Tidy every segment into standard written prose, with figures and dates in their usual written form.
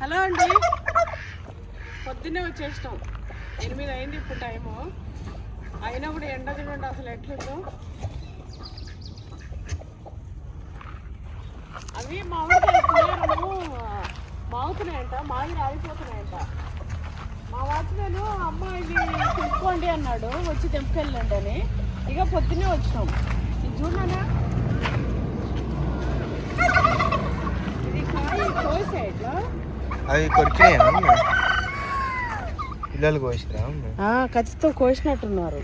Hello అండి, పొద్దున్నే వచ్చేసినాం. 8 అయింది ఇప్పుడు టైము. అయినా కూడా ఎండ చూడండి అసలు ఎట్లుందో. అవి మామిడికాయలు మాగుతున్నాయంట, మాగి రాలిపోతున్నాయంట. మా వాచ్మెన్ అమ్మాయికి తెంపుకోండి అన్నాడు, వచ్చి తెంపుకెళ్ళండి అని. ఇక పొద్దున్నే వచ్చినాం. ఇది చూడనా, ఇది కాయ కోసా ఇట్లా అవి కొరికినాయా పిల్లలు కోసిరా? ఖచ్చితంగా కోసినట్టున్నారు.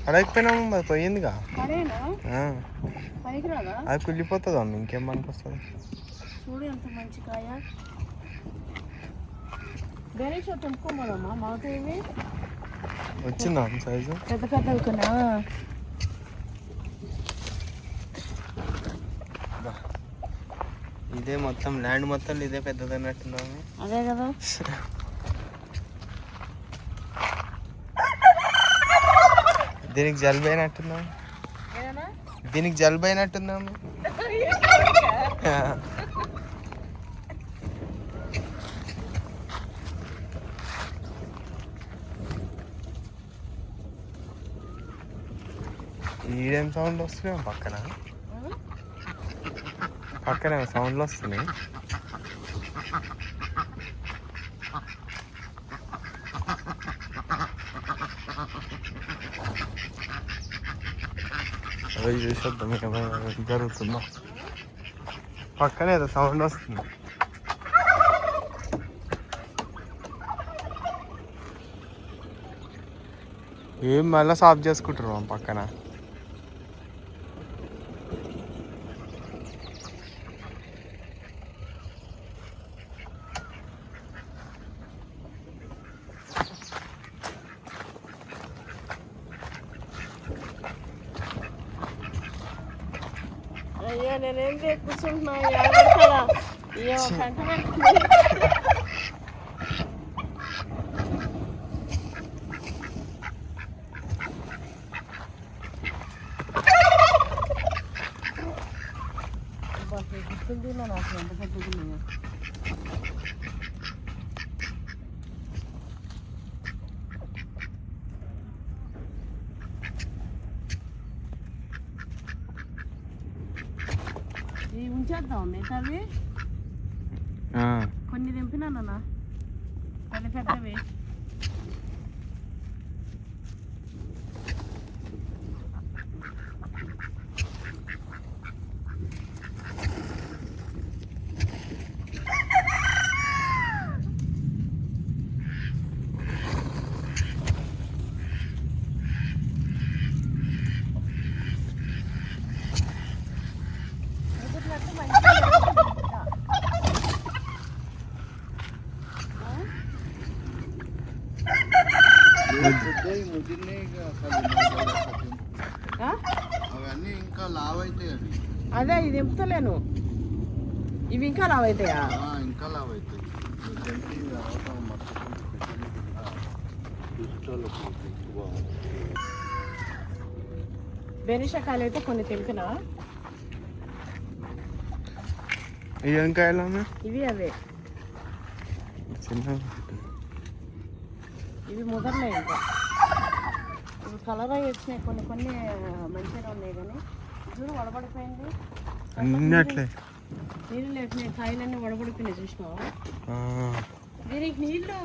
అడగకపోయినాము, అది పోయిందిగా. అది కుళ్ళిపోతుంది అమ్మ, ఇంకేం మనకు వస్తుంది. చూడు ఎంత మంచి కాయ. గణేష్ తెంపుకోమదమ్మా, మాకు ఇవి వచ్చిందా సైజు? పెద్ద పెద్దవి కొన్నా. ఇదే మొత్తం ల్యాండ్ మొత్తం ఇదే పెద్దది అన్నట్టున్నాము. అదే కదా. దీనికి జలుబు అయినట్టున్నాము, దీనికి జలుబు అయినట్టున్నాము. ఈడేం సౌండ్ వస్తున్నాయి పక్కన, పక్కన సౌండ్లు వస్తున్నాయి. అవి చూసేద్దాం ఏం జరుగుతుందో. పక్కనే ఏదో సౌండ్ వస్తుంది. ఏం మళ్ళీ సాఫ్ చేసుకుంటారు పక్కన. అయ్యో నేనేం కూర్చుంటున్నా, కదా అయ్యో కంట గుర్తుంది నాకు ఎంత పెద్దది. ఇవి ఉంచేద్దాం మిగతావి. కొన్ని తెంపినానన్నా పెద్ద పెద్దవి. అవన్నీ ఇంకా లావ్ అవుతాయి. అదే ఇది తెంపుతలేను, ఇవి ఇంకా లావ్ అవుతాయా? ఇంకా లావ్ అవుతాయి. బెనిషకాయలు అయితే కొన్ని తెంపినా. ఏం కాయలు? ఇవి అవే చిన్న, ఇవి ముదరలే ఇంకా. ఇవి కలర్ అవి వచ్చినాయి, కొన్ని కొన్ని మంచిగా ఉన్నాయి. కానీ చూడు వడబడిపోయింది అన్నట్లే. నీళ్ళు లేపినాయి, కాయలన్నీ వడబడిపోయినాయి చూసినావా? దీనికి నీళ్ళు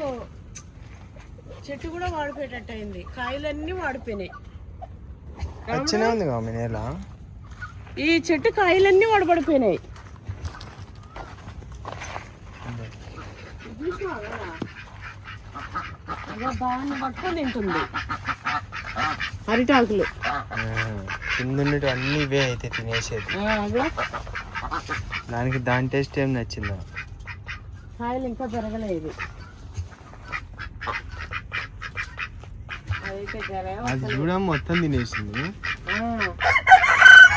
చెట్టు కూడా వాడిపోయేటట్టు అయింది, కాయలన్నీ వాడిపోయినాయి. ఈ చెట్టు కాయలన్నీ వడబడిపోయినాయి. దాన్ని పట్టుకొని తింటుంది అరిటాకులు. కింద అన్ని ఇవే అయితే తినేసేది. దానికి దాని టేస్ట్ ఏం నచ్చిందా? కాయలు ఇంకా పెరగలేదు. అది కూడా మొత్తం తినేసింది.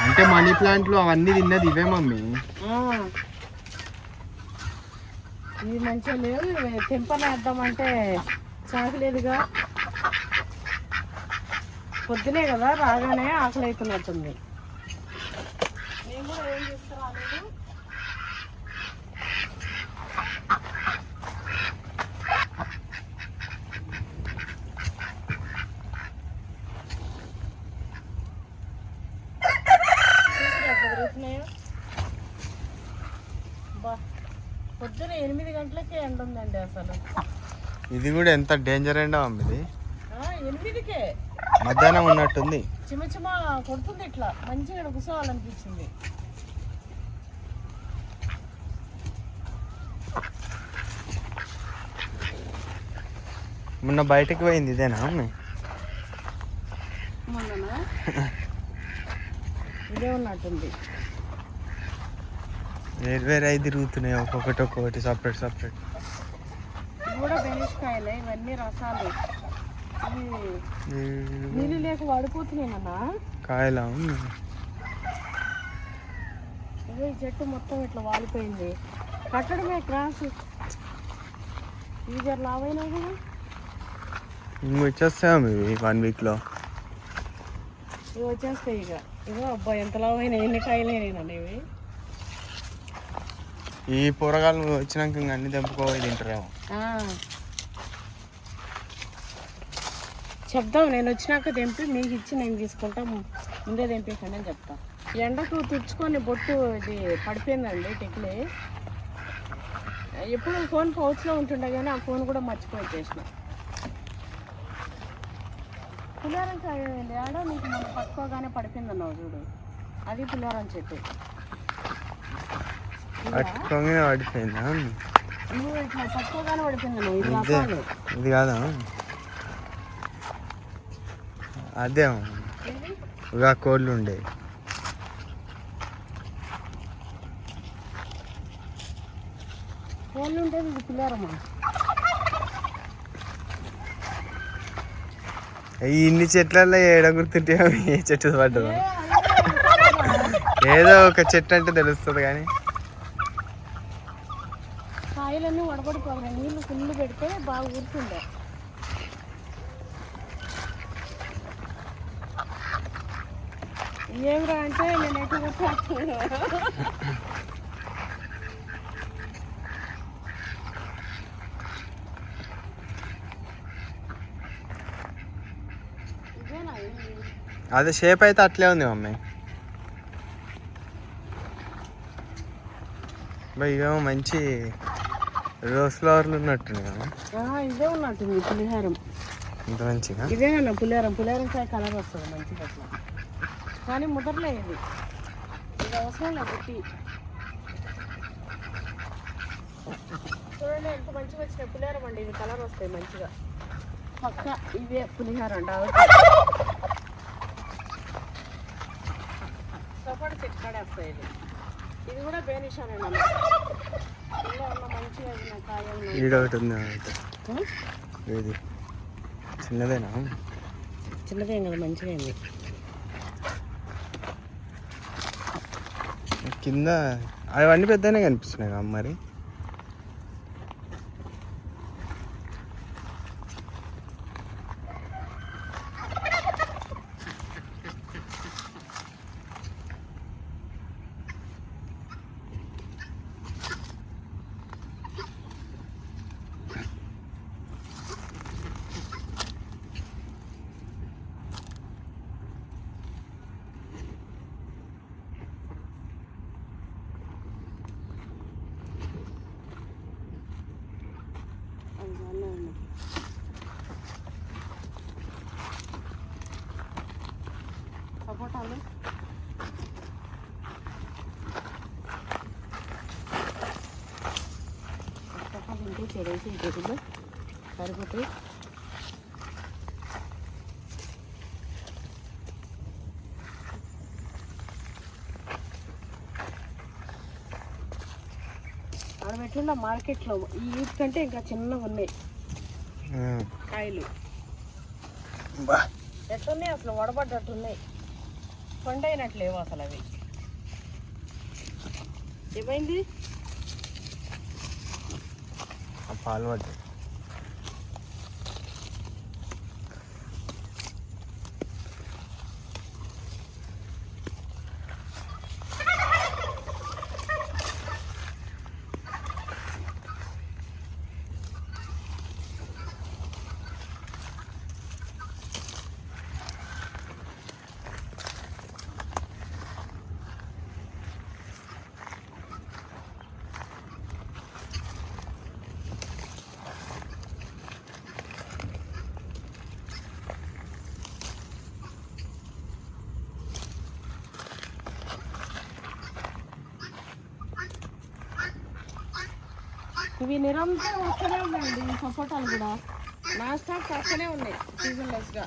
అంటే మనీ ప్లాంట్లు అవన్నీ తిన్నది ఇవే మమ్మీ. ఇవి మంచిగా లేవు, తెంపనేద్దామంటే చాకలేదుగా. పొద్దునే కదా రాగానే ఆకలి అవుతున్నట్టుంది. నేను నేను కూడా ఏం తీసుకురాలేదు. పొద్దున 8 గంటలకే ఎండ ఉందండి అసలు. ఇది కూడా ఎంత డేంజర్ ఎండ ఇది. 8కే మధ్యాహ్నం ఉన్నట్టుంది. చిమ కొడుతుంది, ఇట్లా మంచిగా కూర్చోవాలనిపించింది. మొన్న బయటకు పోయింది ఇదేనా అమ్మ? మొన్ననా ఇదే ఉన్నట్టుంది. వేరు అయితే తిరుగుతున్నాయి ఒక్కొక్కటి సపరేట్. ఇవి కూడా బెనిష్కాయలే, ఇవన్నీ రసాలు. నీళ్ళు లేక పడిపోతున్నాయన్నా కాయలా. ఇదే ఈ చెట్టు మొత్తం ఇట్లా వాలిపోయింది. కట్టడమే క్రాస్. ఇవి జర లావైనా కదా వచ్చేస్తాం ఇవి 1 వీక్లో. ఇవి వచ్చేస్తాయి ఇక. ఇగో అబ్బాయి ఎంత లావైనా, ఎన్ని కాయలేనండి ఇవి. ఈ కూరగాయలు వచ్చినాక ఇంకా అన్ని తెంపుకోవాలి తింటారేమో. చెప్దాం, నేను వచ్చినాక తెంపి మీకు ఇచ్చి నేను తీసుకుంటా, ముందే తెంపేసాను అని చెప్తా. ఎండకు తుడుచుకొని బొట్టు ఇది పడిపోయిందండి టిక్లీ. ఎప్పుడు ఫోన్ పౌచ్లో ఉంటుండే కానీ ఆ ఫోన్ కూడా మర్చిపోయి చేసిన. పులిహోరం కాయండి ఆడ, నీకు మనం పట్టుకోగానే పడిపోయిందన్నావు చూడు, అది పులిహోరం చెట్టు. పడిపోయిందా? నువ్వు ఇట్లా పట్టుకోగానే పడిపోయిందన్నావు. ఇది రసాలు. ఇది కాదా? అదే ఇక కోళ్ళు ఉండే. కోళ్ళు ఉంటుంది, ఇది పులిహోరమా? ఇన్ని చెట్లలో ఏడ గుర్తుంటే ఏ చెట్టు పడ్డదు? ఏదో ఒక చెట్టు అంటే తెలుస్తుంది కానీ కాయలన్నీ వడబడిపోవాలి. నీళ్ళు ఫుల్ పెడితే బాగా గుర్తుండే. ఏమిరా అంటే నేను ఎక్కడ అదే షేప్ అయితే అట్లే ఉంది మమ్మీ. ఇదేమో మంచి రోజ్ ఫ్లవర్లు ఉన్నట్టుంది కదా. ఇదే ఉన్నట్టుంది పులిహారం. ఇంత మంచిగా ఇదేనన్నా పులిహారం కాయ కలర్ వస్తుంది మంచిగా అట్లా. కానీ ముదరలే ఇది అవసరం లేదు పెట్టి. చూడండి ఎంత మంచిగా వచ్చినాయి పులిహారం అండి. ఇవి కలర్ వస్తాయి మంచిగా. పక్క ఇవే పులిహారం అండి. సపోటా చెట్టు కాడేస్తాయి. ఇది కూడా బేనిషానేనా ఇలా ఉన్న మంచిగా కాయ. ఈడ ఒకటి ఉంది. ఇది చిన్నదేనా? చిన్నదేం కదా, మంచిగా అయింది. కింద అవన్నీ పెద్దనే కనిపిస్తున్నాయి కదా మరి. సపోటాలు ఇంటి చెరేసి ఇంటిలో సరిపోతాయి. అక్కడ పెట్టిన మార్కెట్లో ఈ వీటికంటే ఇంకా చిన్నగా ఉన్నాయి కాయలు. ఎట్లున్నాయి అసలు, వడబడ్డట్టున్నాయి, పండైనట్లేవు అసలు. అవి ఏమైంది? పాలు పడ్డాయి. ఇవి నిరంతరం వస్తూనే ఉన్నాయండి ఈ సపోటాలు కూడా నాన్ స్టాప్ వస్తూనే ఉన్నాయి సీజన్లెస్గా.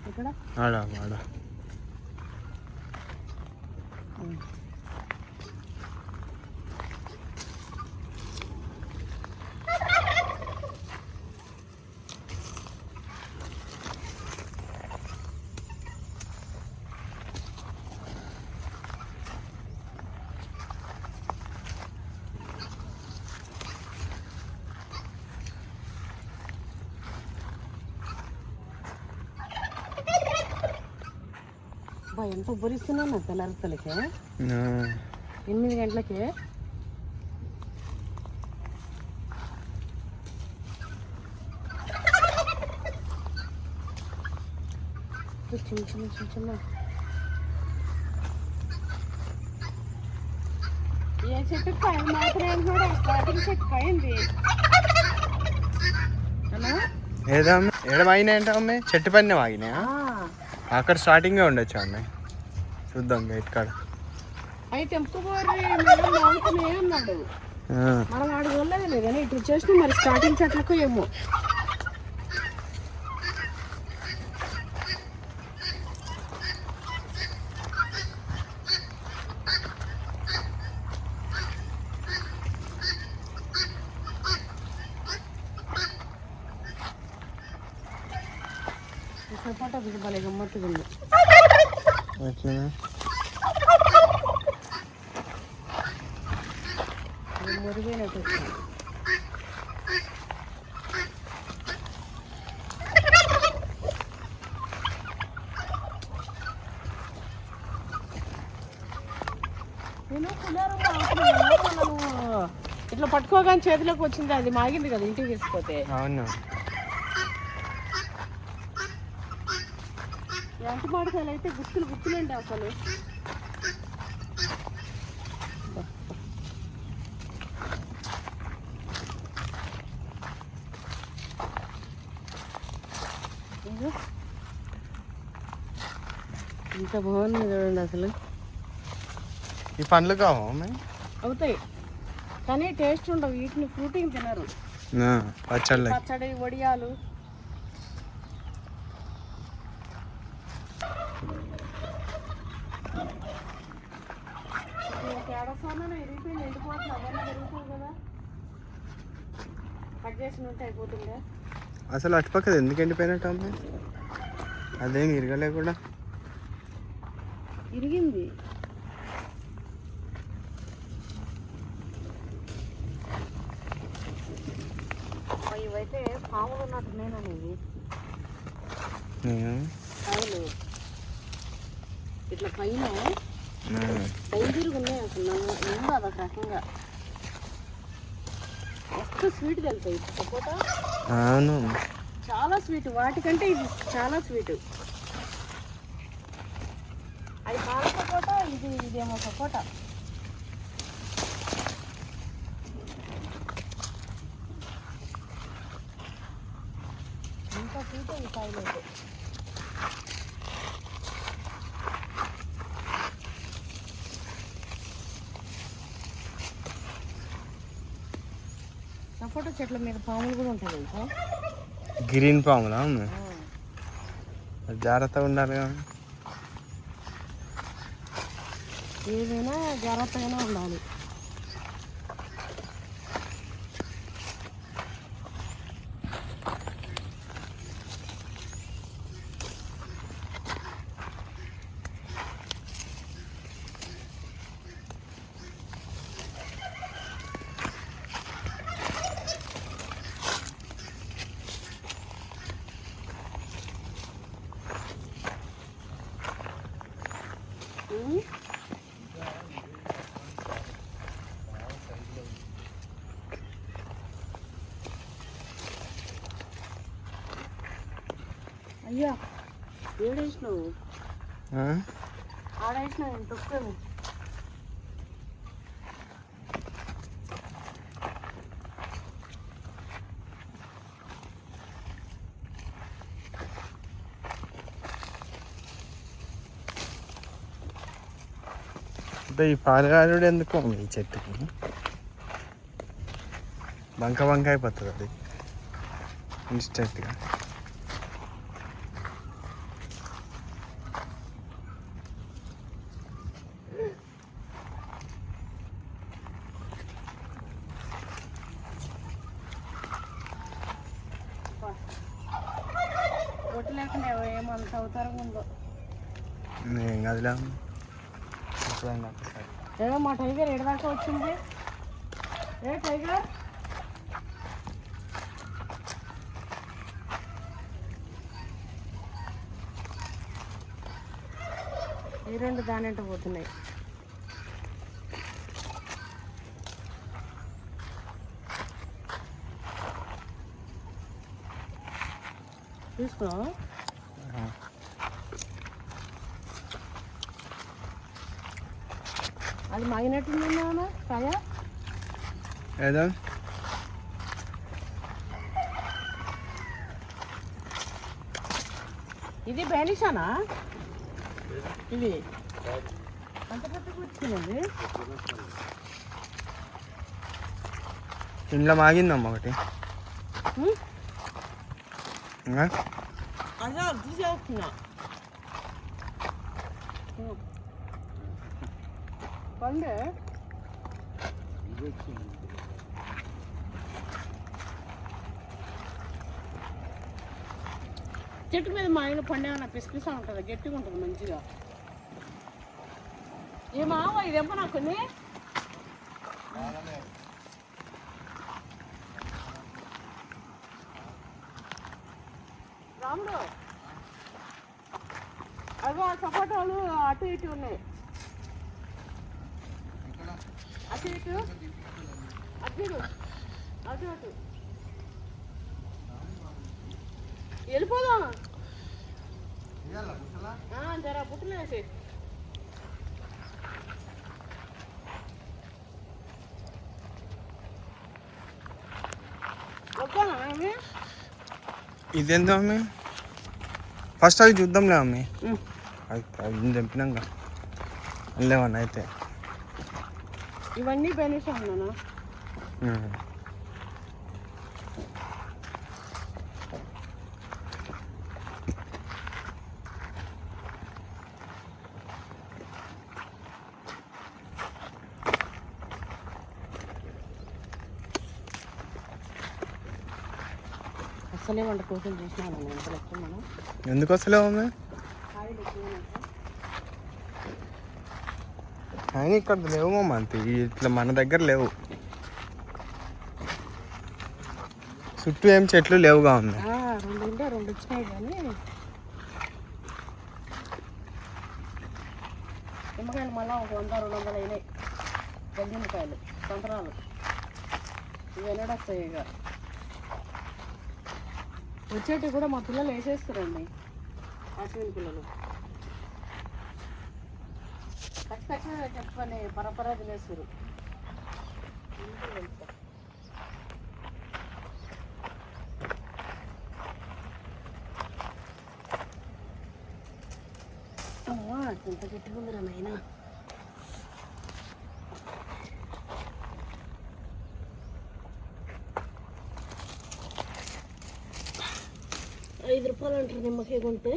ఇక్కడ ఎంత ఉబ్బరిస్తున్నాను తెల్లారితలకే 8 గంటలకే. చిన్న చిన్న చిన్న చిన్న ఏ చెట్టు కాయ మాత్రం కూడా స్టార్టింగ్ చెట్టు కాయింది ఏదా ఏడమైనా అంటే అమ్మాయి చెట్టు పైన వాగినాయా? అక్కడ స్టార్టింగే ఉండొచ్చు అమ్మాయి. చూద్దాం బయట కాడ అయితే తెంపుకోరి మేడం అన్నాడు. మనం ఆడికి వెళ్ళలేదు కానీ ఇటు వచ్చేసిన మరి స్టార్టింగ్ చెట్లకు ఏమో. సపోటా భలే గమ్మత్తుగా ఉంది. మురిగినట్టు నేను ఇట్లా పట్టుకోగానే చేతిలోకి వచ్చింది, అది మాగింది కదా ఇంటికి తీసుకుపోతే. అవును ఎంత మాడికాయలు అయితే గుత్తులు గుత్తులండి అసలు. ఇంత బాగుంది చూడండి అసలు. ఈ పండ్లు కావా అవుతాయి కానీ టేస్ట్ ఉండవు. వీటిని ఫ్రూటింగ్ తినరు. పచ్చడి వడియాలు తేడాసాన ఎరిగిపోయింది. ఎండిపోతుంది అవన్నీ పెరుగుతుంది కదా, కట్ చేసి ఉంటే అయిపోతుందా. అసలు అటుపక్కది ఎందుకు ఎండిపోయినట్టు అమ్మాయి? అదేం ఇరగలే కూడా. ఇరిగింది. ఇవైతే పాములు ఉన్నట్టు నేననేది. అవును ఇట్లా పైన డైజీలుగా ఉన్నాయి అసలు. ముందు అదొక రకంగా మస్తు స్వీట్ తెలుసాయి సపోటా. అవును చాలా స్వీట్, వాటికంటే ఇది చాలా స్వీట్. అది పాల సపోటా, ఇదేమో సపోటా. ఇంకా స్వీట్ ఈ కాయలు అయితే. సపోటా చెట్ల మీద పాములు కూడా ఉంటాయి తెలుసా. గ్రీన్ పాములా? జాగ్రత్తగా ఉండాలి కదా. ఏదైనా జాగ్రత్తగానే ఉండాలి. అయ్యా ఏడేసినావు? ఆడేసినావు నేను తొక్కను. ఈ పాలగాడు ఎందుకు ఈ చెట్టుకి బంక అయిపోతుంది అది ఇన్స్టెంట్గా. ఒట్టు లేకుండా ఏమంత అవతారం ఉందో. ఏం కదిలే ఏమో మా టైగర్ ఎడదాకా వచ్చింది. ఏ టైగర్ ఈ రెండు దానంట పోతున్నాయి. చూసుకో అది మాగినట్టుందా కాయ ఏదో ఇది బెనిషానా ఇది అంత పెద్ద కూర్చుంది. ఇంట్లో మాగిందమ్మా ఒకటి. అదే తీసేస్తున్నా పండే చెట్టు మీద మా ఆయన పండే ఉన్న పిసిపిసా ఉంటుంది, గట్టిగా ఉంటుంది మంచిగా. ఏ మావ ఇదేమో నాకు రాముడు అవి సపోటాలు అటు ఇటు ఉన్నాయి. అటు ఇటు అటు అటు అటు వెళ్ళిపోదాం. జర బుట్టలు వేసి వద్దానా అవి. ఇదేందో అమ్మి ఫస్ట్ అవి చూద్దాంలే అమ్మి. అవి తెంపినాక లేవన్నా అయితే ఇవన్నీ బెనిఫిట్ ఉన్నాను. అసలే వంట కోసం చూసినాను ఎంత లెక్క మనం. ఎందుకు అసలే ఉంది ఆయన ఇక్కడ లేవు మమ్మ అంతే. ఇట్లా మన దగ్గర లేవు, చుట్టూ ఏం చెట్లు లేవుగా ఉంది. రెండు ఉంటే రెండు వచ్చినాయి కానీ నిమ్మకాయలు మళ్ళీ ఒక 100-200 అయినాయి. గడ్డి నిమ్మకాయలు సంతరాలు ఇవి ఎన్నడొస్తాయి. ఇక వచ్చేటి కూడా మా పిల్లలు వేసేస్తారండి. అశ్విని పిల్లలు ఖచ్చితంగా చెప్పని పరపరా తినేస్తారు. అమ్మా ఎంత గట్టిగుందిరా నాయనా. ₹5 అంటారు నిమ్మకాయ కొంటే.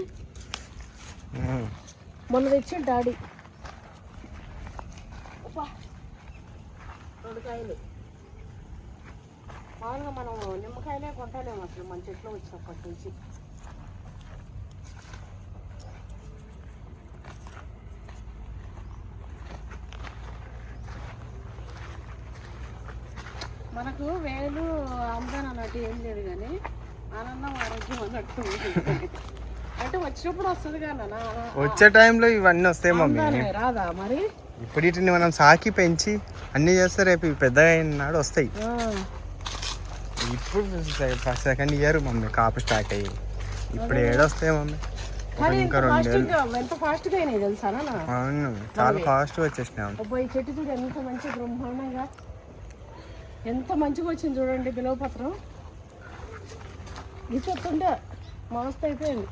మొన్న తెచ్చాడు డాడీ 2 కాయలు. మామూలుగా మనం నిమ్మకాయలే కొంటలేము అసలు మన చెట్లో వచ్చినప్పటి నుంచి. మనకు వేలు ఆమ్దాన్ అన్నట్టు ఏం లేదు కానీ ఆనందం ఆరోగ్యం అన్నట్టు అంటే వచ్చినప్పుడు వస్తుంది కానీ వచ్చే టైంలో ఇవన్నీ వస్తాయి మమ్మీ. రాదా మరి? ఇప్పుడు వీటిని మనం సాకి పెంచి అన్ని చేస్తే రేపు పెద్దగా అయినాడు వస్తాయి. ఇప్పుడు సెకండ్ ఇయర్ మమ్మీ కాపు స్టార్ట్ అయ్యి ఇప్పుడు ఏడొస్తాయి మమ్మీ. ఇంకా 2 ఏళ్ళు. ఎంత ఫాస్ట్గా అయినాయి తెలుసా? అవును చాలా ఫాస్ట్గా వచ్చేసినాం. ఈ చెట్టు చూడు ఎంత మంచి బ్రహ్మాండంగా ఎంత మంచిగా వచ్చింది చూడండి. బిలవపత్రం ఈ చెప్తుంటే మస్తు అయిపోయింది.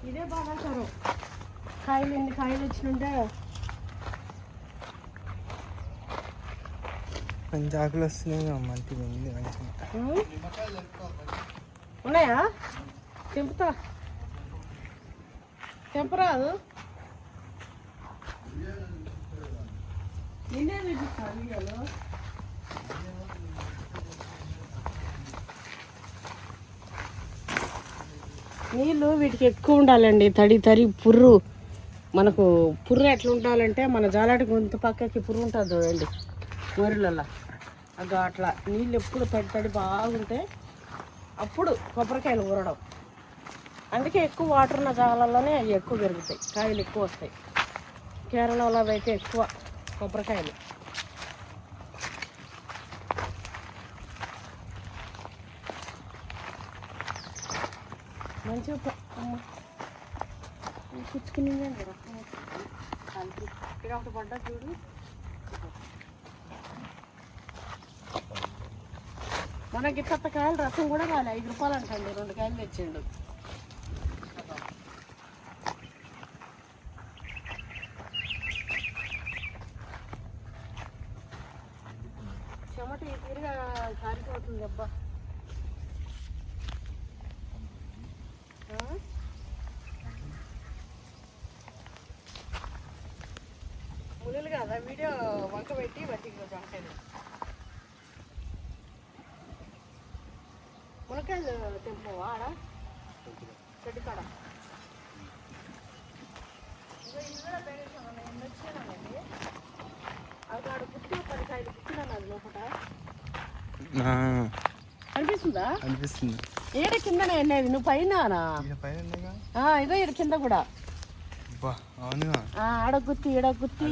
ఇదే బాధాకరం. కాయలు ఎన్ని కాయలు వచ్చినుంటే మంచి ఆకులు వస్తున్నాయి. మంచిగా ఉంది మంచిగా. ఉన్నాయా? తెంపుతా. తెంపరాదు. నిన్నే చూపిస్తా వీడియోలో. నీళ్ళు వీటికి ఎక్కువ ఉండాలండి. తడి పుర్రు. మనకు పుర్రు ఎట్లా ఉండాలంటే మన జాలాటి గొంతు పక్కకి పుర్రు ఉంటుంది చూడండి గోరెలలో. అది అట్లా నీళ్ళు ఎప్పుడు తడి బాగుంటే అప్పుడు కొబ్బరికాయలు ఊరడం. అందుకే ఎక్కువ వాటర్ ఉన్న జాగాలలోనే అవి ఎక్కువ పెరుగుతాయి, కాయలు ఎక్కువ వస్తాయి. కేరళలో అయితే ఎక్కువ కొబ్బరికాయలు. మంచిగా పుచ్చుకుని ఇక్కడ ఒకటి పడ్డా చూడు. మనకి కొత్త కాయలు రసం కూడా రాలే. 5 రూపాయలు అంటండి. 2 కాయలు తెచ్చిండు. చెమట ఈ తీరుగా కారిపోతుంది అబ్బా. ముళ్ళు కదా వీడియో వంక పెట్టి బతికి వంకాయలు మునక్కాయలు తెంపవా ఆడ చెట్టు కాడ. ఇంకా ఇది కూడా పెరిగిస్తాను. ఎన్ని వచ్చానండి అది ఆడ గుర్తు 10 కాయలు గుర్తున్నాను. అది లోపల అనిపిస్తుందా? అనిపిస్తుంది. ఏడ కిందనే వెళ్ళేది నువ్వు పైన ఇదో ఇక్కడ కింద కూడా ఆడ గుత్తి ఈడ గుత్తి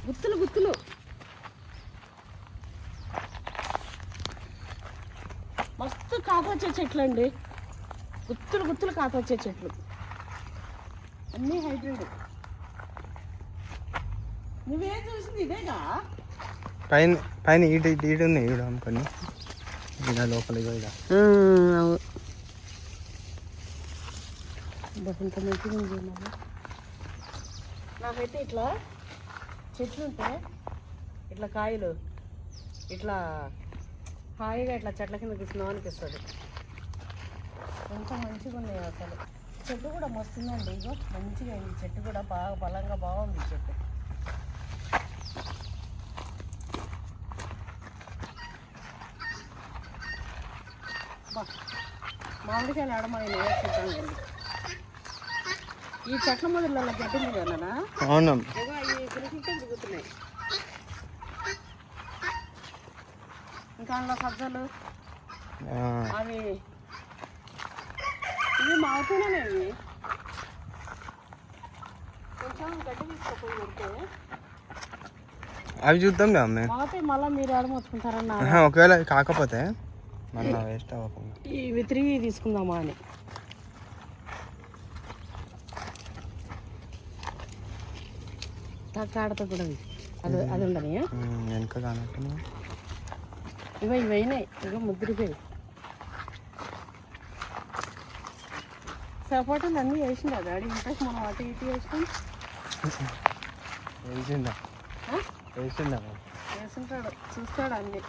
గుత్తులు మస్తు కాత వచ్చే చెట్లు అండి. గుత్తులు కాత వచ్చే చెట్లు అన్నీ హైబ్రిడ్. నువ్వేం చూసింది ఇదేగా? పైన ఈడు ఉన్నాయి ఈడు అమ్ముకొని లోపల ఇంత మంచిగా ఉంది. నాకైతే ఇట్లా చెట్లు ఉంటే ఇట్లా కాయలు ఇట్లా హాయిగా ఇట్లా చెట్ల కింద కూర్చున్నాం అనిపిస్తుంది. ఎంత మంచిగా ఉన్నాయి అసలు. చెట్టు కూడా మస్తుందండి. ఇగో మంచిగా అయింది. చెట్టు కూడా బాగా బలంగా బాగుంది చెట్టు. మామిడికాయలు ఆడమని చూద్దాం అండి. ఈ చెట్ల మొదలలో గడ్డింది కదా. అవును. ఈ పిలుపులతో దిగుతున్నాయి. ఇంకా అందులో సజ్జలు అవి ఇవి మావుతూనే ఇవి కొంచెం గడ్డి తీసుకోపోయి కొడితే అవి చూద్దాం అమ్మే. మావుతాయి. మళ్ళీ మీరు ఆడమొత్తుకుంటారన్న. ఒకవేళ కాకపోతే మళ్ళీ వేస్ట్ అవ్వకుండా ఇవి 3 తీసుకుందామా అని. కాడతో కూడా అది ఉండని వెనక కానట్టు ఇవైనాయి. ఇక ముద్దురిపోయి సపోటాలు అన్నీ వేసిందా డాడీ? ఇంట్రెస్ట్ మనం అటు ఇటు వేసుకొని వేసింటాడు. చూస్తాడు అన్నీ.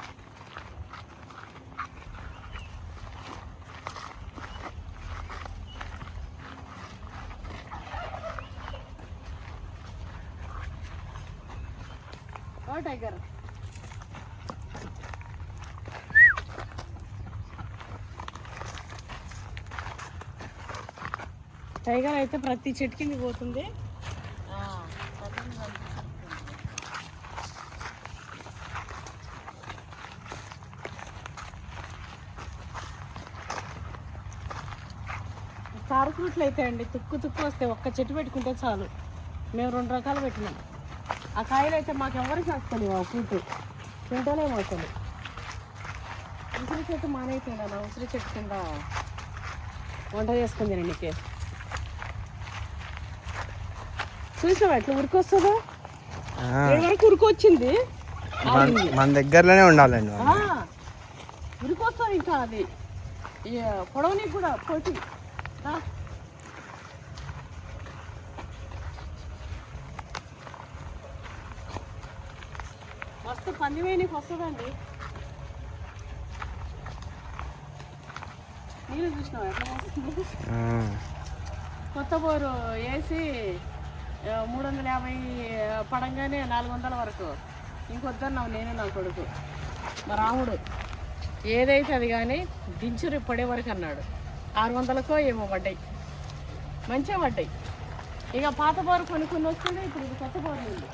టైగర్ అయితే ప్రతి చెట్టు కింద పోతుంది. కారు ఫ్రూట్లు అయితే అండి తుక్కు వస్తాయి. ఒక్క చెట్టు పెట్టుకుంటే చాలు. మేము 2 రకాలు పెట్టినాం. ఆ కాయలు అయితే మాకు ఎవరికి వస్తుంది. ఆ ఫ్రూట్ తింటేనేమో అసలు. ఉసిరి చెట్టు మానైపోయినా. ఉసిరి చెట్టు కింద వంట చేసుకుంది నీకే. చూసావా ఎట్లా ఉరికొస్తుందో? వరకు ఉరికొచ్చింది. మన దగ్గరలోనే ఉండాలండి. ఉరికొస్తుంది ఇంకా అది పొడవనికి కూడా పోటీ. మస్తు పందివేనికి వస్తుందండి. నీళ్ళు చూసినావు ఎట్లా వస్తుంది. కొత్త బోరు వేసి 350 పడంగానే 400 వరకు ఇంకొద్దన్నావు నేను నా కొడుకు. మా రాముడు ఏదైతే అది కానీ దించురు ఇప్పడే వరకు అన్నాడు. 600కో ఏమో పడ్డాయి, మంచిగా పడ్డాయి. ఇక పాత బోరు కొన్ని వస్తుండే, ఇప్పుడు ఇది కొత్త బోరు ఉంది.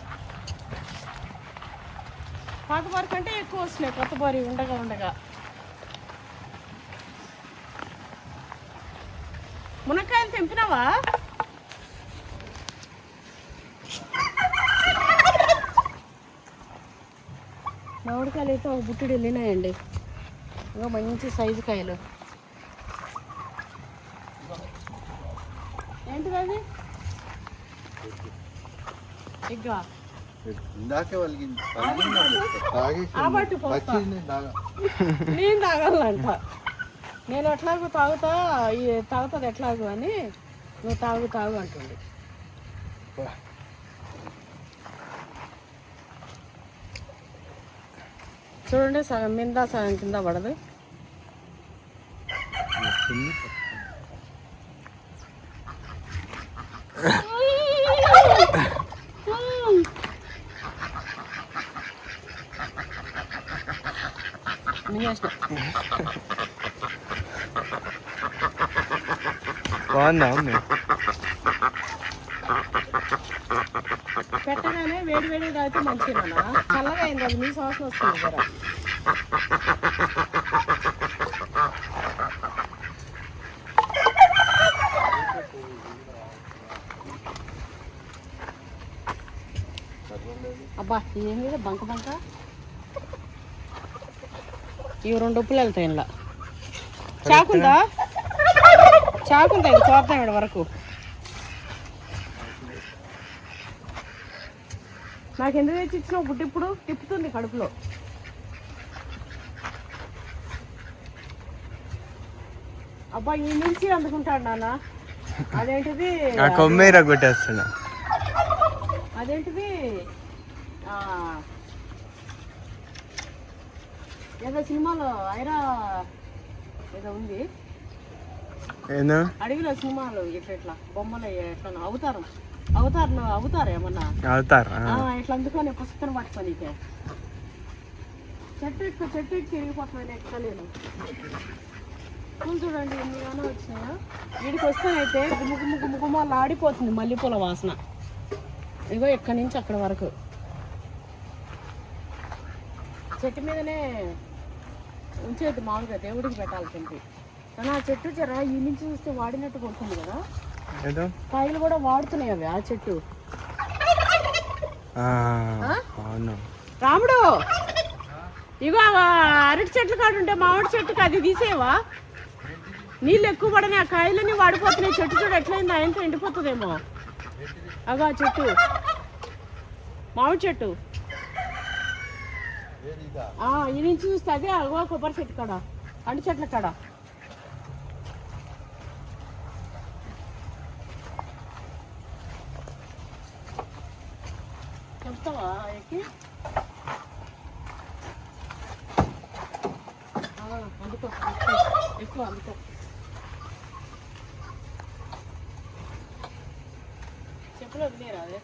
పాత బోరు కంటే ఎక్కువ వస్తున్నాయి కొత్త బోరు ఉండగా. మునక్కాయలు తెంపినావా? మామిడికాయలు అయితే ఒక బుట్టుడు వెళ్ళినాయండి. ఇంకా మంచి సైజు కాయలు. ఏంటిది అది? ఎగ్గా నేను తాగాలంట. నేను ఎట్లాగో తాగుతుంది ఎట్లాగో అని నువ్వు తాగు అంటుంది. చూడండి, సగం మీద సగం కింద పడదు. బాగుందా? పెట్టగానే వేడి తాగితే మంచిగా చల్లగా అయింది. అది మీ సంవత్సరం వస్తుంది కదా. అబ్బా ఏం మీద బంక ఇవి 2 ఉప్పులు వెళ్తాయి. ఇలా చాకుందా ఇది చూద్దాం ఇక్కడ వరకు. నాకు ఎందుకు తెచ్చి ఇచ్చినావు బుడ్డి? ఇప్పుడు తిప్పుతుంది కడుపులో. అబ్బా ఈ నుంచి అందుకుంటాడు నాన్న. అదేంటిది కొట్టేస్తున్నా. అదేంటిది ఏదో సినిమాలో ఐరా ఏదో ఉంది, అడవిలో సినిమాలు ఇట్లా బొమ్మలు ఎట్లా అవుతారు ఏమన్నా ఇట్లా అందుకొని పుస్తకం పట్టుకొని చెట్టు ఎక్కి తిరిగిపోతుంది. ఎక్కలేను. పూలు చూడండి ఎన్నిగానో వచ్చినాయా. వీడికి వస్తేనైతే గుమ్మ ఆడిపోతుంది మల్లెపూల వాసన. ఇగో ఎక్కడి నుంచి అక్కడ వరకు చెట్టు మీదనే ఉంచేది. మామూలుగా దేవుడికి పెట్టాలి తెంపి. కానీ ఆ చెట్టు జరా ఈ నుంచి చూస్తే వాడినట్టు కొడుతుంది కదా. కాయలు కూడా వాడుతున్నాయి అవి ఆ చెట్టు. రాముడు ఇగో అరటి చెట్లు కాడు ఉంటే మామిడి చెట్టుకి అది తీసేవా? నీళ్ళు ఎక్కువ పడని ఆ కాయలన్నీ వాడిపోతున్నాయి. చెట్టు చూడు ఎట్లయింది, ఆయనతో ఎండిపోతుందేమో. అగో ఆ చెట్టు మామిడి చెట్టు ఈ నుంచి చూస్తే అదే అగో కొబ్బరి చెట్టు కాడ, అంటి చెట్ల కాడ. చెప్తావా ఎక్కి? అందుకో ఎక్కువ అందుకో. చెప్పులు వదిలేరా? అదే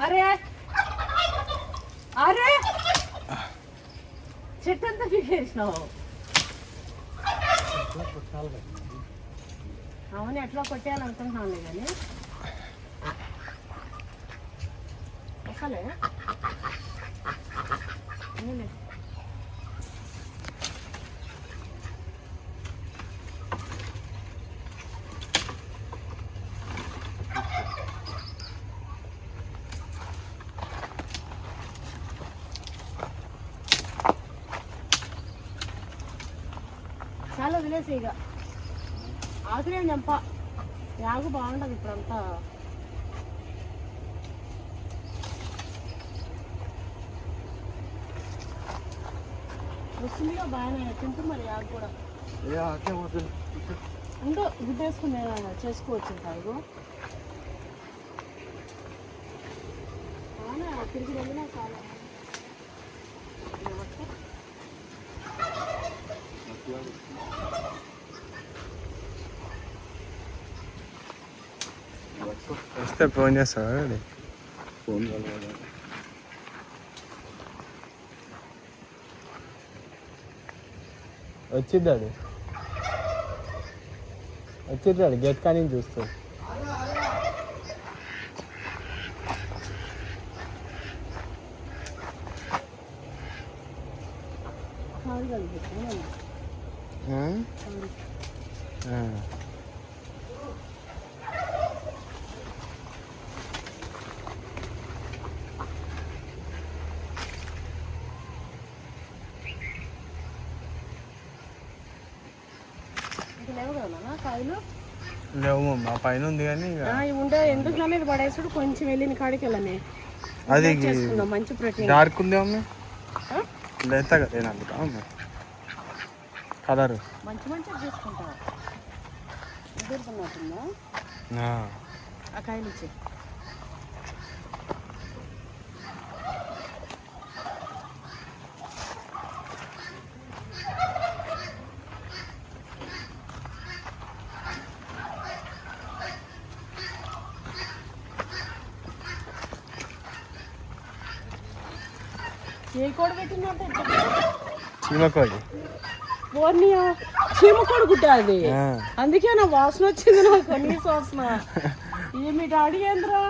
అరే అరే చెట్టు అంతా పీకేసినావు. అవును ఎట్లా కొట్టేయాలనుకుంటున్నాను కానీ అసలే చాలా వదిలేసి ఇక ఆకులే చంప. యాగు బాగుండదు ఇప్పుడంతా. వస్తుందిగా బాగానే తింటూ మరి ఆకు కూడా ఉండు గుడ్డ వేసుకుని చేసుకోవచ్చు ఇంకా ఇగో తిరిగి వెళ్ళినా చాలా వస్తే ఫోన్ చేస్తావా ఫోన్ వచ్చిద్దాడు గేట్ కానీ చూస్తాడు లేవు మా పైన ఉంది కానీ ఉండే ఎందుకు అనేది పడేసాడు కొంచెం వెళ్ళిన కాడికి వెళ్ళని అది మంచి ప్రోటీన్ డార్క్ ఉంది అమ్మ లేత కదా అమ్మ కలర్ మంచి మంచిగా తీసుకుంటావు ఎదుర్కొన్నట్టుందా ఆ కాయలు ఇచ్చి ఏ కోడి పెట్టిందంటే చీమకోడి చీమకోడి గుడ్డ అది అందుకే నా వాసన వచ్చింది నాకు నీ వాసన ఏమి డాడీ ఏంద్రా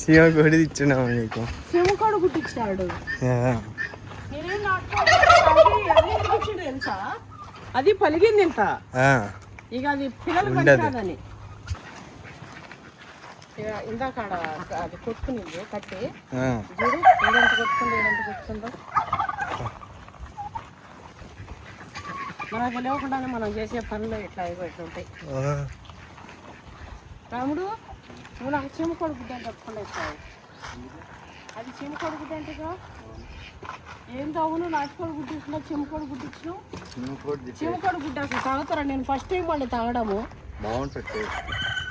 చీమకోడి ఇచ్చినాము నీకు చీమకోడి గుడ్డ ఇచ్చాడు తెలుసా అది పలిగింది ఇంత ఇక అది పిల్లలు పనికాదని ఇందాక అది కొట్టుకునింది కట్టి చూడు ఏదంత కొట్టుకుందో మనకు తెలియకుండానే మనం చేసే పనులు ఇట్లా అయిపోతుంటాయి రాముడు నువ్వు నాకు చీమకోడి గుడ్డ అని తప్పకుండా ఇస్తావు అది చీమకోడి గుడ్డ అంటేగా ఏం తాగును నాటుకోడి గుడ్డ ఇచ్చినా చీమకోడి గుడ్డ ఇచ్చినావు చీమకోడి గుడ్డ అసలు తాగుతారా నేను ఫస్ట్ టైం మళ్ళీ తాగడము బాగుంటుంది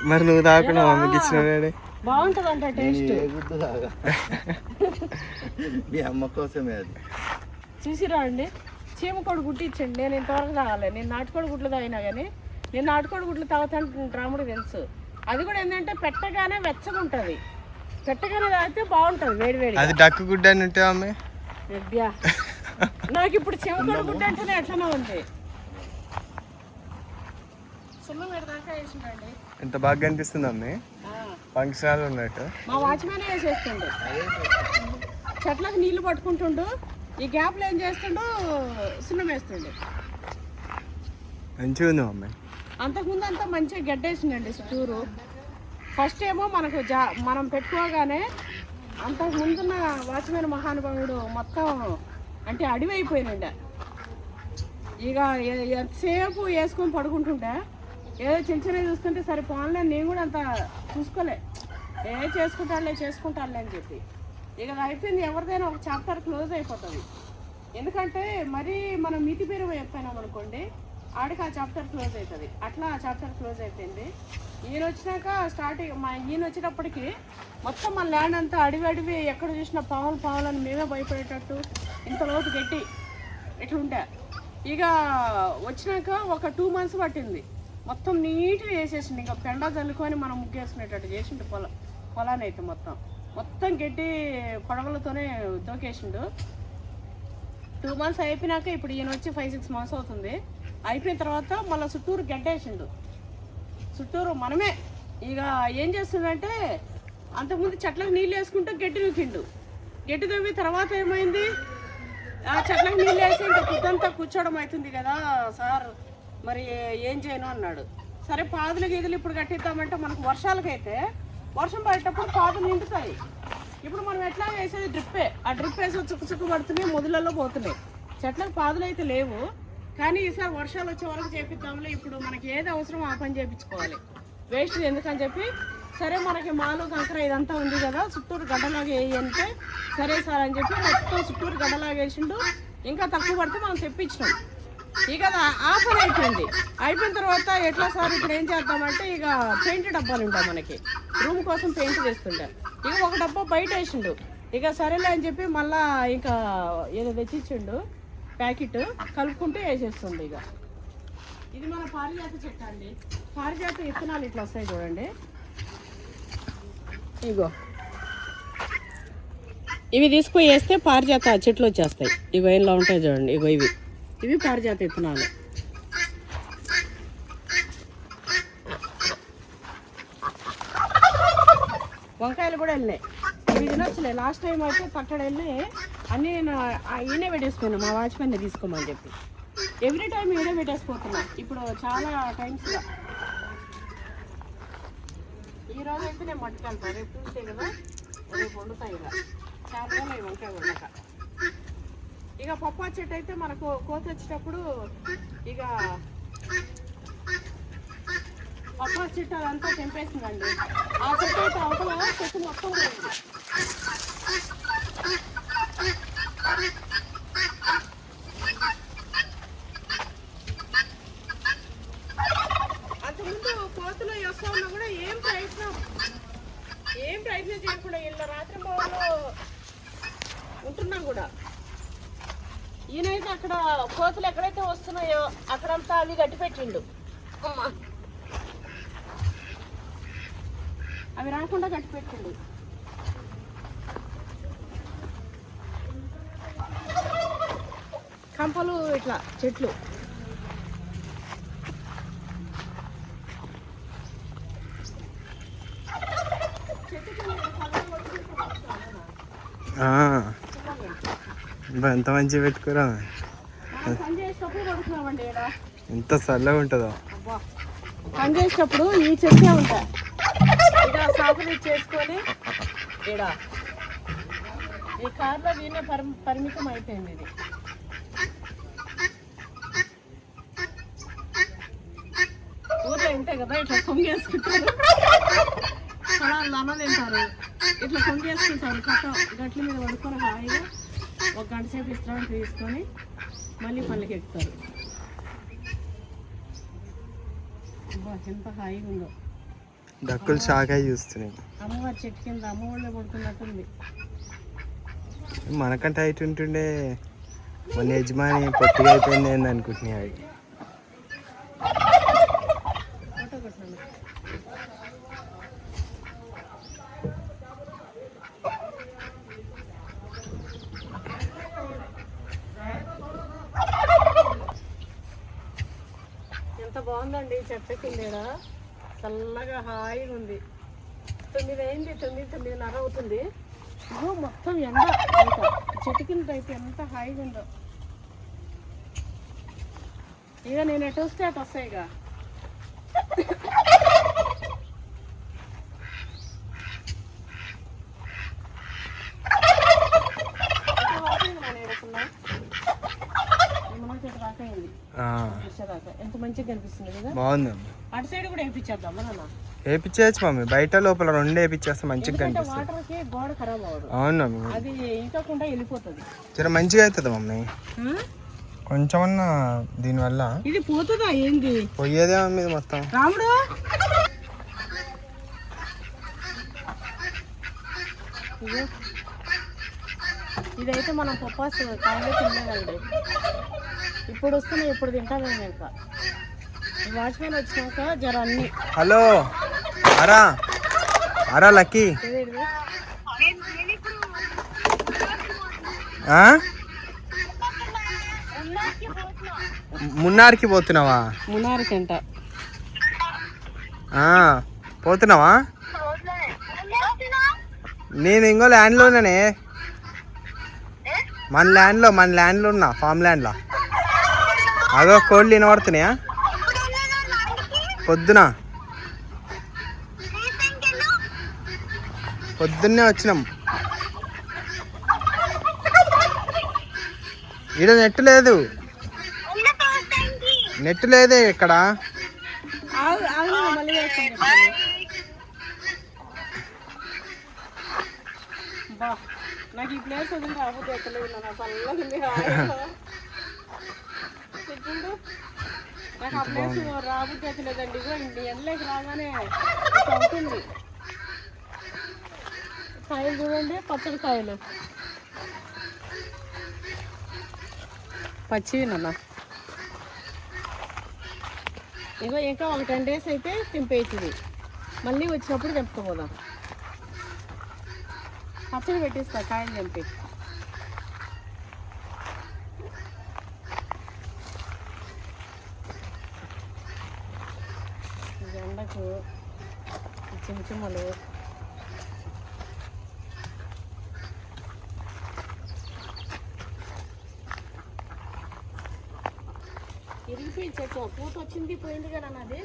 మరి నువ్వు తాగకుండా మమ్మీకి ఇచ్చిన బాగుంటుంది అంటే టేస్ట్ మీ అమ్మ కోసమే అది చూసిరా అండి చీమకోడి గుడ్డు ఇచ్చండి నేను ఇంతవరకు తాగాలి నేను నాటుకోడి గుడ్లు తాగినా కానీ నేను నాటుకోడి గుడ్లు తాగుతాను రాముడు తెలుసు అది కూడా ఏంటంటే పెట్టగానే వెచ్చగా ఉంటుంది పెట్టగానే తాగితే బాగుంటుంది వేడి వేడి అది డక్కు గుడ్డ అని ఉంటే అమ్మే నాకు ఇప్పుడు చీమకోడి గుడ్డ అంటేనే ఎట్లనే ఉంది ఎంత బాగా కనిపిస్తుంది అమ్మే ఫంక్షన్ హాల్ ఉన్నట్టు మా వాచ్మెన్ వేసేస్తుండు చెట్లకు నీళ్లు పట్టుకుంటుండు ఈ గ్యాప్లో ఏం చేస్తుండో సున్నం వేస్తుండు మంచిగా ఉంది అమ్మాయి అంతకుముందు అంతా మంచిగా గడ్డేసిండండి చుట్టూరు ఫస్ట్ ఏమో మనకు మనం పెట్టుకోగానే అంతకుముందున్న వాచ్మెన్ మహానుభావుడు మొత్తం అంటే అడవి అయిపోయినండి ఇక ఎంతసేపు వేసుకొని పడుకుంటుంటే ఏదో చిన్న చిన్న చూస్తుంటే సరే పోన్లే నేను కూడా అంత చూసుకోలే చేసుకుంటానులే అని చెప్పి ఇక అది అయిపోయింది ఎవరిదైనా ఒక చాప్టర్ క్లోజ్ అయిపోతుంది ఎందుకంటే మరీ మనం మితి పేరు చెప్పినాం అనుకోండి ఆడికి ఆ చాప్టర్ క్లోజ్ అవుతుంది అట్లా ఆ చాప్టర్ క్లోజ్ అయిపోయింది ఈయన వచ్చినాక ఈయన వచ్చేటప్పటికి మొత్తం మన ల్యాండ్ అంతా అడివి ఎక్కడ చూసినా పావులని మేమే భయపడేటట్టు ఇంత లోతు గట్టి ఇట్లుంటే ఇక వచ్చినాక ఒక 2 months పట్టింది మొత్తం నీట్గా వేసేసిండు ఇంకా పెండ చల్లుకొని మనం ముగ్గేసుకునేటట్టు చేసిండు పొలాన్ని అయితే మొత్తం గడ్డి పొడవలతోనే తోకేసిండు 2 months అయిపోయినాక ఇప్పుడు ఈయన వచ్చి 5-6 months అవుతుంది అయిపోయిన తర్వాత మళ్ళీ చుట్టూరు గడ్డేసిండు చుట్టూరు మనమే ఇక ఏం చేస్తుందంటే అంతకుముందు చెట్లకు నీళ్ళు వేసుకుంటూ గడ్డి నూకిండు గడ్డి తవ్వి తర్వాత ఏమైంది ఆ చెట్లకు నీళ్ళు వేసి ఇంకా పొద్దంతా కూర్చోవడం అవుతుంది కదా సార్ మరి ఏం చేయను అన్నాడు సరే పాదులు గీదులు ఇప్పుడు కట్టిద్దామంటే మనకు వర్షం పడేటప్పుడు పాదులు నిండుతాయి ఇప్పుడు మనం ఎట్లా వేసేది డ్రిప్పే ఆ డ్రిప్ వేసి చుక్కు పడుతున్నాయి మొదలలో పోతున్నాయి చెట్లకు పాదులు అయితే లేవు కానీ ఈసారి వర్షాలు వచ్చే వరకు చేపిద్దాంలే ఇప్పుడు మనకి ఏది అవసరం ఆ పని చేయించుకోవాలి వేస్ట్ ఎందుకని చెప్పి సరే మనకి మాలు కంకర ఇదంతా ఉంది కదా చుట్టూరు గడ్డలాగా వేయి అంటే సరే సార్ అని చెప్పి మొత్తం చుట్టూరు గడ్డలాగా వేసిండు ఇంకా తక్కువ పడితే మనం తెప్పించినాం. ఇక ఆఫర్ అయిపోయింది. అయిపోయిన తర్వాత ఎట్లా సార్ ఇప్పుడు ఏం చేద్దామంటే ఇక పెయింట్ డబ్బాలు ఉంటాయి మనకి, రూమ్ కోసం పెయింట్ వేస్తుండే. ఇక ఒక డబ్బా బయట వేసిండు. ఇక సరేలే అని చెప్పి మళ్ళా ఇంకా ఏదో తెచ్చిచ్చిండు ప్యాకెట్, కలుపుకుంటూ వేసేస్తుండే. ఇక ఇది మన పారిజాత చెట్టు అండి. పారిజాత విత్తనాలు ఇట్లా వస్తాయి చూడండి. ఇగో ఇవి తీసుకుని వేస్తే పారిజాత చెట్లు వచ్చేస్తాయి. ఇగో ఇలా ఉంటాయి చూడండి. ఇగో ఇవి పారిజాత విత్తనాలు. వంకాయలు కూడా వెళ్ళినాయి. ఇవి తినొచ్చులే. లాస్ట్ టైం అయితే పట్టడ వెళ్ళి అన్నీ నేను ఈయనే పెట్టేసుకున్నాను, మా వాచ్మెన్ని తీసుకోమని చెప్పి. ఎవ్రీ టైం ఈయనే పెట్టేసిపోతున్నా ఇప్పుడు చాలా టైమ్స్గా. ఈరోజు అయితే నేను మట్టుకెళ్తాను, రేపు చూస్తే కదా రేపు వండుతాయి. ఇక చాలా రోజులు వంకాయ వండక. ఇక పప్పా చెట్టు అయితే మనకు కోత వచ్చేటప్పుడు ఇక పప్పా చెట్టు అదంతా తెంపేసిందండి. ఆ చెట్టు అయితే అవతల చెట్టు మొత్తం ఉంది. అంతకుముందు కోతులు వస్తా ఉన్నా కూడా ఏం ప్రయత్నం చేయకుండా ఇలా రాత్రి మొదలు ఉంటున్నాం కూడా. ఈయనైతే అక్కడ కోతులు ఎక్కడైతే వస్తున్నాయో అక్కడంతా అవి గట్టి పెట్టిండు. అవి రాకుండా గట్టి పెట్టిండు. కంపలు ఇట్లా చెట్లు. ఎంత మంచిగా పెట్టుకురా, ఎంత చల్లగా ఉంటుందో. పని చేసేటప్పుడు ఈ చెట్టే ఉంటాయి. ఇక సాగులు చేసుకొని ఈడ ఈ కార్లో దీన్నే పరిమితం అయిపోయింది. ఇది ఊర్లో ఉంటాయి కదా ఇట్లా కొంగేసుకుంటారు, పొలాల్లో అన్న తింటారు, ఇట్లా కొంగేసుకుంటారు. గట్ల మీద పడుకొని హాయిగా ఒక గంట సేపు విశ్రాంతి తీసుకొని మళ్ళీ పళ్ళకి ఎక్కుతారు. ఎంత హాయిగా ఉందో. డక్కులు షాక్ అయి చూస్తున్నాయి. అమ్మవారి చెట్టు కింద అమ్మవాళ్ళే పడుతున్నట్టుంది. మనకంటే హైట్ ఉంటుండే మన యజమాని పొట్టిగా అయిపోయింది ఏంది అనుకుంటున్నాయి. అవి ఫోటో కొట్టినాను. ఎంత బాగుందండి చెట్టు కింద, చల్లగా హాయిగా ఉంది. 9 అయింది, 9:30 అవుతుంది. ఇగో మొత్తం ఎండ చెట్టు కింద అయితే ఎంత హాయిగా ఉందో. ఇక నేను ఎటు వస్తే అటు వస్తాయి. ఇక ఎంత మంచిగా కనిపిస్తుంది కదా. బాగుంది. అటు సైడ్ కూడా వేయించేద్దాం నాన్న. వేయించేయచ్చు మమ్మీ, బయట లోపల 2 వేయించేస్తే మంచిగా కనిపిస్తుంది. వాటర్కి గోడ ఖరాబ్ అవ్వదు. అవును మమ్మీ, అది ఇంకకుండా వెళ్ళిపోతుంది. జర మంచిగా అవుతుంది మమ్మీ. కొంచెమన్నా దీనివల్ల ఇది పోతుందా ఏంది? పోయేదే మమ్మీ మొత్తం. రాముడు ఇదైతే మనం పప్పాస్ కాయలు తినలేదండి. ఇప్పుడు వస్తున్నాయి, ఇప్పుడు తింటామేమో. ఇంకా వాచ్మెన్ వచ్చినాక జర అన్ని. హలో అరా అరా లక్కీ, మున్నార్కి పోతున్నావా? మున్నార్కి అంట పోతున్నావా? నేను ఇంకో ల్యాండ్లోనే, మన ల్యాండ్లో ఉన్నా, ఫామ్ ల్యాండ్లో. అదో కోళ్ళు వినబడుతున్నాయా? పొద్దున్నే వచ్చినాం. ఈడ నెట్ లేదే ఇక్కడ. నాకు ఈ ప్లేస్ వదిలి రాబోతే ఎక్కలేదు నా చల్లగా చూడు. నాకు ఆ ప్లేస్ రాబోతే ఎక్కలేదండి. ఇగో ఇంటి ఎండలోకి రాగానే అవుతుంది. కాయలు చూడండి, పచ్చడి కాయలు పచ్చివి నాన్న. ఇగో ఇంకా ఒక 10 days అయితే తింపేసింది. మళ్ళీ వచ్చినప్పుడు తెంపుకోపోదాం. పచ్చడి పెట్టిస్తా కాయలు తెంపి. ఎండకు చిమ్చిమ్మలు ఇరిగిపోయి చెట్టు పూత వచ్చింది పోయింది కదా నాది.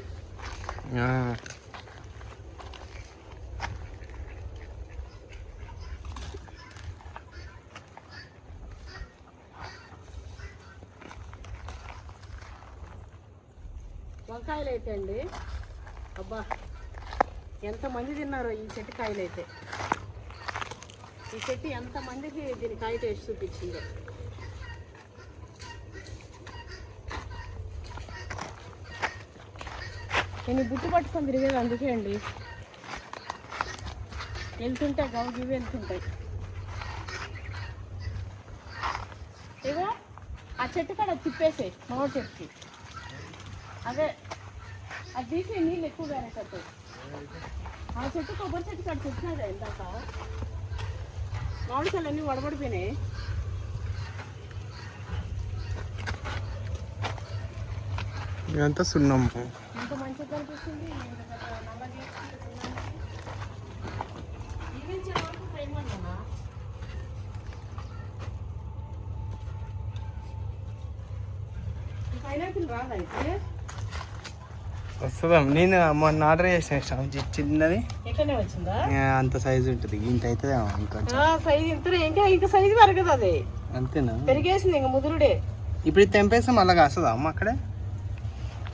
వంకాయలు అయితే అండి, అబ్బా ఎంతమంది తిన్నారో ఈ చెట్టు కాయలు అయితే. ఈ చెట్టు ఎంతమందికి దీని కాయ టేస్ట్ చూపించిందో. నేను బుట్టు పట్టుకొని తిరిగేది అందుకే అండి. వెళ్తుంటాయి గవి వెళ్తుంటాయి. ఇగో ఆ చెట్టు కాడ తిప్పేసే మామిడి చెట్టుకి. అదే అది తీసి నీళ్ళు ఎక్కువ వేరేటట్టు. ఆ చెట్టు కొబ్బరి చెట్టు కాడ చెప్పినదే ఇందాక. మామిడికాయలు అన్నీ వడబడిపోయినాయి. ఇదంతా సున్నం. ఎంత మంచిగా కనిపిస్తుంది. ఈవించే వరకు టైం అన్నా. పైనాపిల్ రాదైతే వస్తుందా? నేను మొన్న ఆర్డర్ చేసిన చిన్నది ఎక్కడనే వచ్చిందా? అంత సైజు ఉంటుంది. ఇంత అవుతుంది ఇంకొంచెం సైజు ఇంత ఇంకా సైజు పెరగదు. అది అంతేనా? పెరిగేసింది ఇంకా ముదురుడే. ఇప్పుడు ఇది తెంపేస్తే మళ్ళీ కాస్తుందా అమ్మ? అక్కడే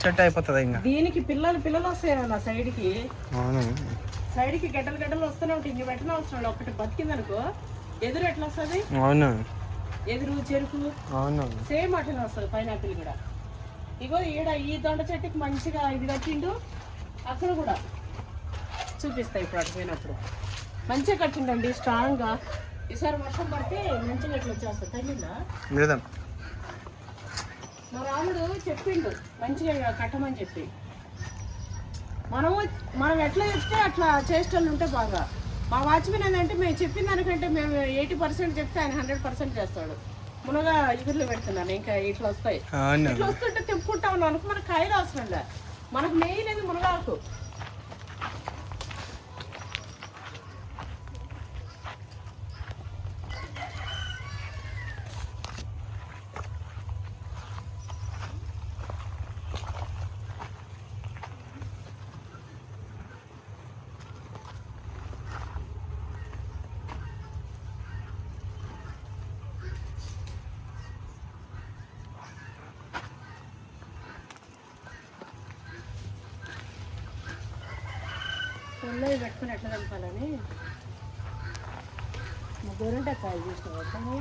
చెట్టు అయిపోతుంది ఇంకా. దీనికి పిల్లలు వస్తాయన్న సైడ్కి. అవును, సైడ్కి గడ్డలు వస్తూనే ఉంటాయి. ఇంక పెట్టిన అవసరం లేదు. ఒకటి బతికిందనుకో ఎదురు ఎట్లా వస్తుంది? అవును, ఎదురు చెరుకు అవును, సేమ్ అట్లనే వస్తుంది పైనాపిల్ కూడా. ఇగో ఈడ ఈ దొండ చెట్టుకి మంచిగా ఇది కట్టిండు. అక్కడ కూడా చూపిస్తాయి ఇప్పుడు అటు పోయినప్పుడు. మంచిగా కట్టిండండి స్ట్రాంగ్గా. ఈసారి వర్షం పడితే మంచిగా ఇట్లా వచ్చేస్తుంది. తగిలిందా? లేదా మా రాముడు చెప్పిండు మంచిగా కట్టమని చెప్పి. మనం ఎట్లా చెప్తే అట్లా చేసేటోళ్ళు ఉంటే బాగా. మా వాచ్మెన్ ఏంటంటే మేము చెప్పిన దానికంటే మేము 80% చెప్తే ఆయన 100% చేస్తాడు. మునగా ఇగుర్లు పెడుతున్నాను. ఇంకా ఇట్లా వస్తాయి. ఇట్లా వస్తుంటే తెంపుకుంటా ఉన్నాను అనుకో. మనకు కాయలు అవసరం లే. మనకు మెయిన్ మునగాకు. పొల్లవి పెట్టుకుని ఎట్లా తెంపాలని గోరంటే కాయలు చూసినావు.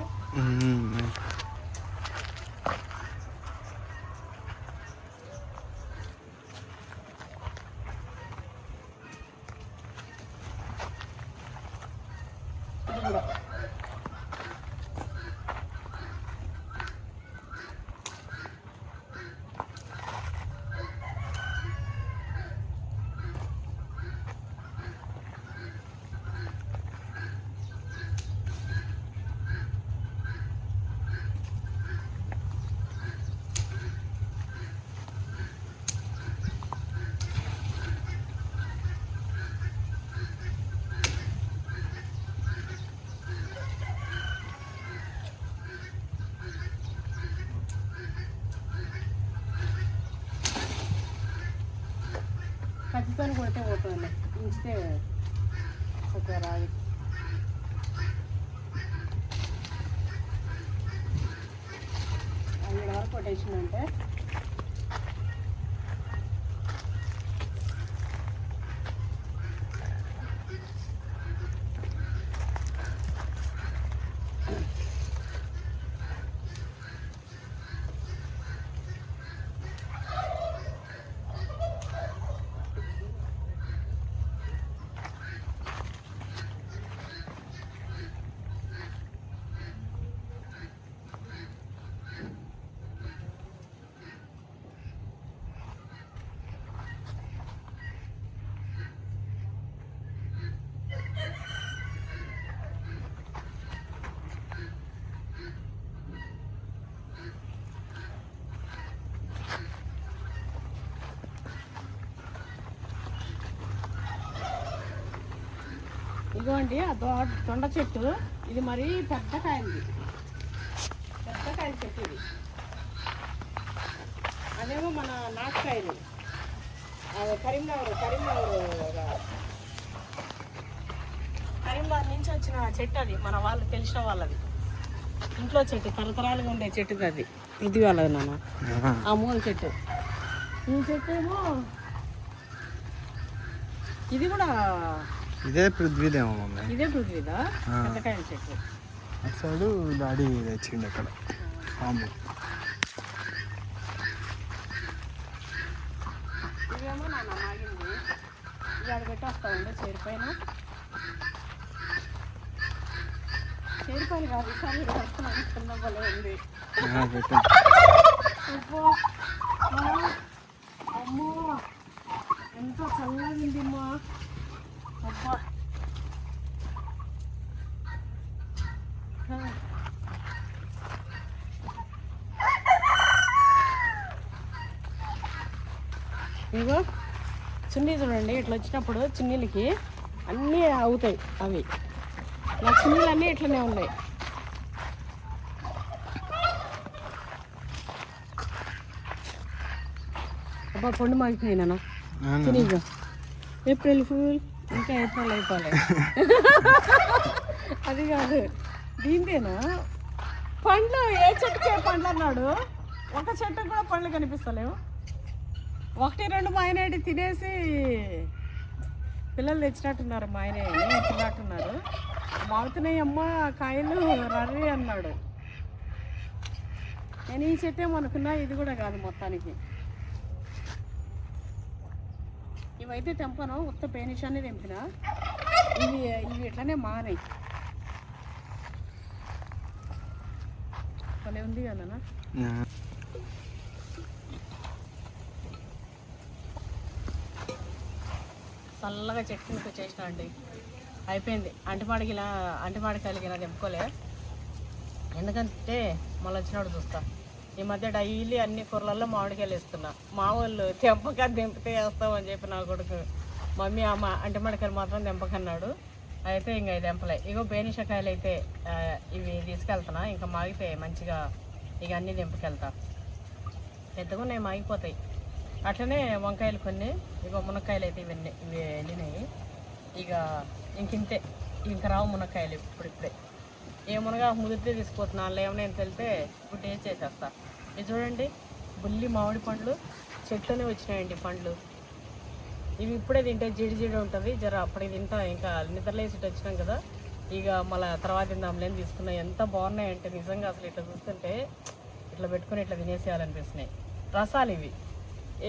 కత్తితో కొడితే పోతుంది. ఉంచితే చక్కగా రాదు. అక్కడ వరకు కొట్టేసిందంటే ఇదిగోండి ఆ దొండ చెట్టు ఇది మరి పెద్ద కాయలు చెట్టు ఇది. అదేమో మన నాటుకాయలు అది కరీంనగర్ నుంచి వచ్చిన చెట్టు అది మన వాళ్ళు తెలిసిన వాళ్ళది ఇంట్లో చెట్టు తరతరాలుగా ఉండే చెట్టు అది పృథ్వీ వాళ్ళది నాన్న ఆ మూల చెట్టు. ఈ చెట్టు ఏమో ఇది కూడా ఇదే పృథ్వీదేమో మమ్మీ. ఇదే పృథ్వీదా పెద్దకాయల చెట్టు. అటు సైడు డాడీ తెచ్చిండు అక్కడ పాము. ఇవేమో నాన్న మాగింది ఇది ఆడ పెట్టేస్తా ఉండే చేరిపోయిన కాదు సరే వస్తున్నాను చిన్న బలే ఉంది. అమ్మో ఎంత చల్లగా ఉంది అమ్మా. అబ్బా ఇగో చున్నీ చూడండి ఇట్లా వచ్చినప్పుడు చున్నీలకి అన్నీ అవుతాయి అవి. నా చున్నీలు అన్నీ ఇట్లనే ఉన్నాయి. అబ్బా పండు మాగిపోయింది నాన్న తినిగా. ఏప్రిల్ ఫుల్ ఇంకా ఏప్రిల్ అయిపోలే. అది కాదు దీంతేనా పండ్లు ఏ చెట్టుకి ఏ పండ్లు అన్నాడు. ఒక చెట్టుకు కూడా పండ్లు కనిపిస్తలేవు. 1-2 మా ఆయన తినేసి పిల్లలు తెచ్చినట్టున్నారు. మా ఆయన ఇచ్చినట్టున్నారు. మాగుతున్నాయి అమ్మ కాయలు రర్రి అన్నాడు. నేను ఈ చెట్టు ఏమనుకున్నా ఇది కూడా కాదు మొత్తానికి. ఇవైతే తెంపను ఉత్త పేనిషాన్ని తెంపిన. ఇవి ఇట్లనే మానాయి. భలే ఉంది కదా. చల్లగా చెట్టు చేసిన అండి అయిపోయింది. అంటిమాడికాయలకి ఇలా తెంపుకోలే ఎందుకంటే మళ్ళీ వచ్చినప్పుడు చూస్తా. ఈ మధ్య డైలీ అన్ని కూరలలో మామిడికాయలు వేస్తున్నా. మా వాళ్ళు తెంపితే వేస్తామని చెప్పి నా కొడుకు మమ్మీ అంటిమాడికాయలు మాత్రం తెంపకన్నాడు. అయితే ఇంకా ఇది తెంపలే. ఇగో బేనిషకాయలు అయితే ఇవి తీసుకెళ్తున్నా. ఇంకా మాగితే మంచిగా ఇక అన్నీ తెంపుకెళ్తా. పెద్దగా ఉన్నాయి మాగిపోతాయి. అట్లనే వంకాయలు కొన్ని ఇగో మునక్కాయలు అయితే ఇవి వెళ్ళినాయి. ఇక ఇంకింతే ఇంకా రావు మునక్కాయలు ఇప్పుడిప్పుడే. ఏ మునగా ముదిరితే తీసుకుపోతున్నా. వాళ్ళు ఏమైనా వెళ్తే ఇప్పుడు టేస్ట్ చేసేస్తా. ఇది చూడండి బుల్లి మామిడి పండ్లు చెట్లోనే వచ్చినాయండి పండ్లు. ఇవి ఇప్పుడే తింటే జీడి ఉంటుంది జర. అప్పుడు తింటా ఇంకా నిద్రలేసి వచ్చినాం కదా. ఇక మళ్ళీ తర్వాత తిందాంలేని తీసుకున్నాయి. ఎంత బాగున్నాయంటే నిజంగా అసలు ఇట్లా చూస్తుంటే ఇట్లా పెట్టుకుని ఇట్లా తినేసేయాలనిపిస్తున్నాయి. రసాలు ఇవి.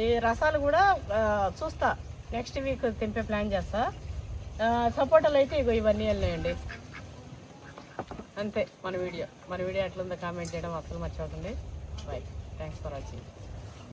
ఈ రసాలు కూడా చూస్తా నెక్స్ట్ వీక్ తెంపే ప్లాన్ చేస్తా. సపోటాలు అయితే ఇగో ఇవన్నీ వెళ్ళినాయండి. అంతే మన వీడియో ఎట్లుందో కామెంట్ చేయడం అసలు మర్చిపోతుంది. బై. Thanks for watching.